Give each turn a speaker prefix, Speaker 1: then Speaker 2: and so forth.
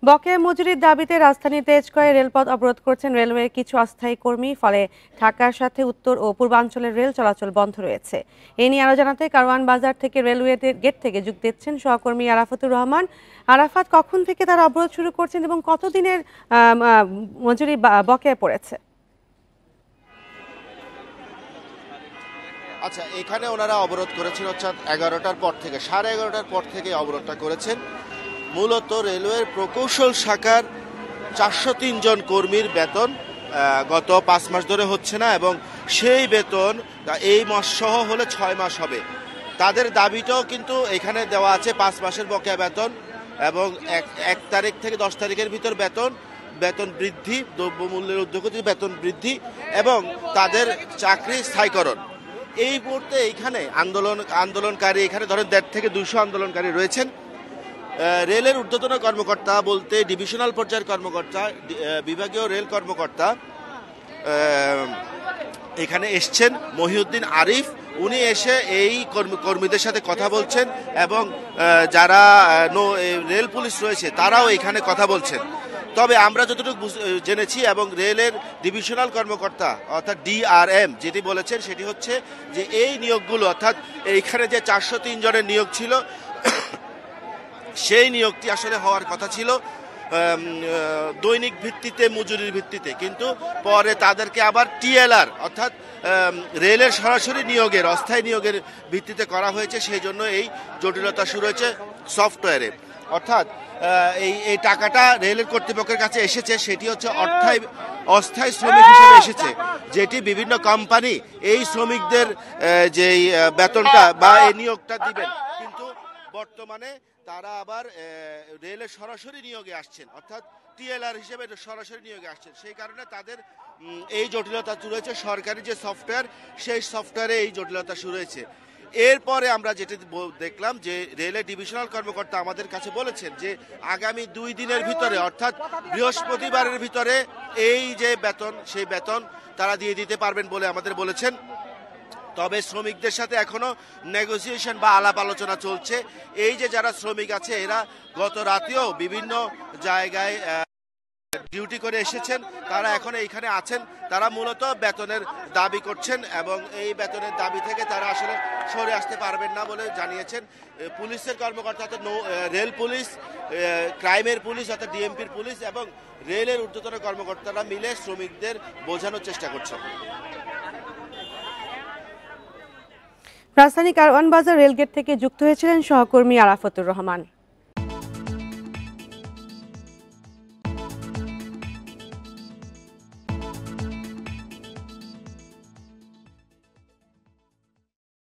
Speaker 1: বকেয়া মজুরির দাবিতে রাজধানীর তেজগাঁয়ে রেলপথ অবরোধ করছেন রেলওয়ের কিছু অস্থায়ী কর্মী। ফলে ঢাকার সাথে উত্তর ও পূর্বাঞ্চলের রেল চলাচল বন্ধ রয়েছে। এ নিয়ে আরও জানাতে কারওয়ান বাজার থেকে রেলওয়ে গেট থেকে যোগ দিচ্ছেন সহকর্মী আরাফাতুর রহমান। আরাফাত, কখন থেকে তারা অবরোধ শুরু করছেন এবং কতদিনের মজুরি বকেয়া পড়েছে?
Speaker 2: আচ্ছা, এখানে ওনারা অবরোধ করেছেন হচ্ছে 11টার পর থেকে, 11:30টার পর থেকে অবরোধটা করেছেন। মূলত রেলওয়ের প্রকৌশল শাখার 403 জন কর্মীর বেতন গত 5 মাস ধরে হচ্ছে না, এবং সেই বেতন এই মাস সহ হলে 6 মাস হবে। তাদের দাবিটাও কিন্তু এখানে দেওয়া আছে 5 মাসের বকেয়া বেতন, এবং 1 তারিখ থেকে 10 তারিখের ভিতর বেতন বৃদ্ধি, দ্রব্যমূল্যের ঊর্ধ্বগতি বেতন বৃদ্ধি এবং তাদের চাকরি স্থায়ীকরণ। এই মুহূর্তে এইখানে আন্দোলনকারী এখানে ধরেন 150 থেকে 200 আন্দোলনকারী রয়েছেন। রেলের ঊর্ধ্বতন কর্মকর্তা বলতে ডিভিশনাল পর্যায়ের কর্মকর্তা, বিভাগীয় রেল কর্মকর্তা এখানে এসছেন। মহিউদ্দিন আরিফ উনি এসে এই কর্মীদের সাথে কথা বলছেন, এবং যারা রেল পুলিশ রয়েছে তারাও এখানে কথা বলছেন। তবে আমরা যতটুকু জেনেছি, এবং রেলের ডিভিশনাল কর্মকর্তা অর্থাৎ ডিআরএম যেটি বলেছেন সেটি হচ্ছে যে এই নিয়োগগুলো অর্থাৎ এইখানে যে 403 জনের নিয়োগ ছিল সেই নিয়োগটি আসলে হওয়ার কথা ছিল দৈনিক ভিত্তিতে, মজুরির ভিত্তিতে, কিন্তু পরে তাদেরকে আবার টিএলআর অর্থাৎ রেলের সরাসরি নিয়োগের, অস্থায়ী নিয়োগের ভিত্তিতে করা হয়েছে। সেই জন্য এই জটিলতা শুরু হয়েছে সফটওয়্যারে। অর্থাৎ এই টাকাটা রেলের কর্তৃপক্ষের কাছে এসেছে, সেটি হচ্ছে অস্থায়ী শ্রমিক হিসেবে এসেছে, যেটি বিভিন্ন কোম্পানি এই শ্রমিকদের যেই বেতনটা বা এই নিয়োগটা দিবেন, কিন্তু বর্তমানে তারা আবার রেলের সরাসরি নিয়োগে আসছেন, অর্থাৎ টিএলআর হিসেবে সরাসরি নিয়োগে আসছেন। সেই কারণে তাদের এই জটিলতা শুরু হয়েছে। সরকারি যে সফটওয়্যার, সেই সফটওয়্যারে এই জটিলতা শুরু হয়েছে। এরপরে আমরা যেটি দেখলাম যে রেলের ডিভিশনাল কর্মকর্তা আমাদের কাছে বলেছেন যে আগামী 2 দিনের ভিতরে অর্থাৎ বৃহস্পতিবারের ভিতরে এই যে বেতন, সেই বেতন তারা দিয়ে দিতে পারবেন বলে আমাদের বলেছেন। তবে শ্রমিকদের সাথে এখনো নেগোসিয়েশন বা আলাপ আলোচনা চলছে। এই যে যারা শ্রমিক আছে এরা গত রাতেও বিভিন্ন জায়গায় ডিউটি করে এসেছেন, তারা এখন এইখানে আছেন। তারা মূলত বেতনের দাবি করছেন, এবং এই বেতনের দাবি থেকে তারা আসলে সরে আসতে পারবেন না বলে জানিয়েছেন। পুলিশের কর্মকর্তা অর্থাৎ রেল পুলিশ, ক্রাইমের পুলিশ অর্থাৎ ডিএমপির পুলিশ এবং রেলের ঊর্ধ্বতন কর্মকর্তারা মিলে শ্রমিকদের বোঝানোর চেষ্টা করছেন।
Speaker 1: রাজধানী কারওয়ান বাজার রেলগেট থেকে যুক্ত হয়েছিলেন সহকর্মী আরাফাতুর রহমান।